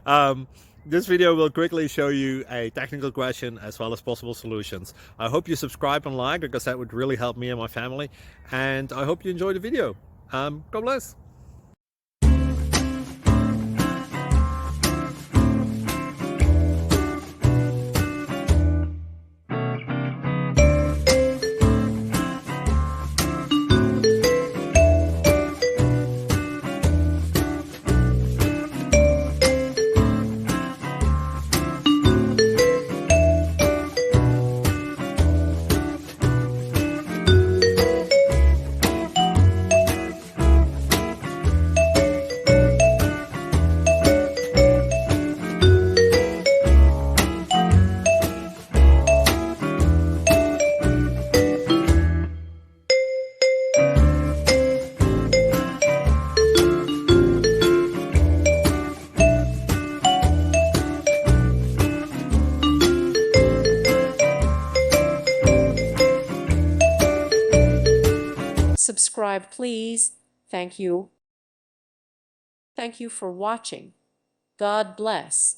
um, this video will quickly show you a technical question as well as possible solutions. I hope you subscribe and like, because that would really help me and my family. And I hope you enjoy the video. God bless. Subscribe, please. Thank you. Thank you for watching. God bless.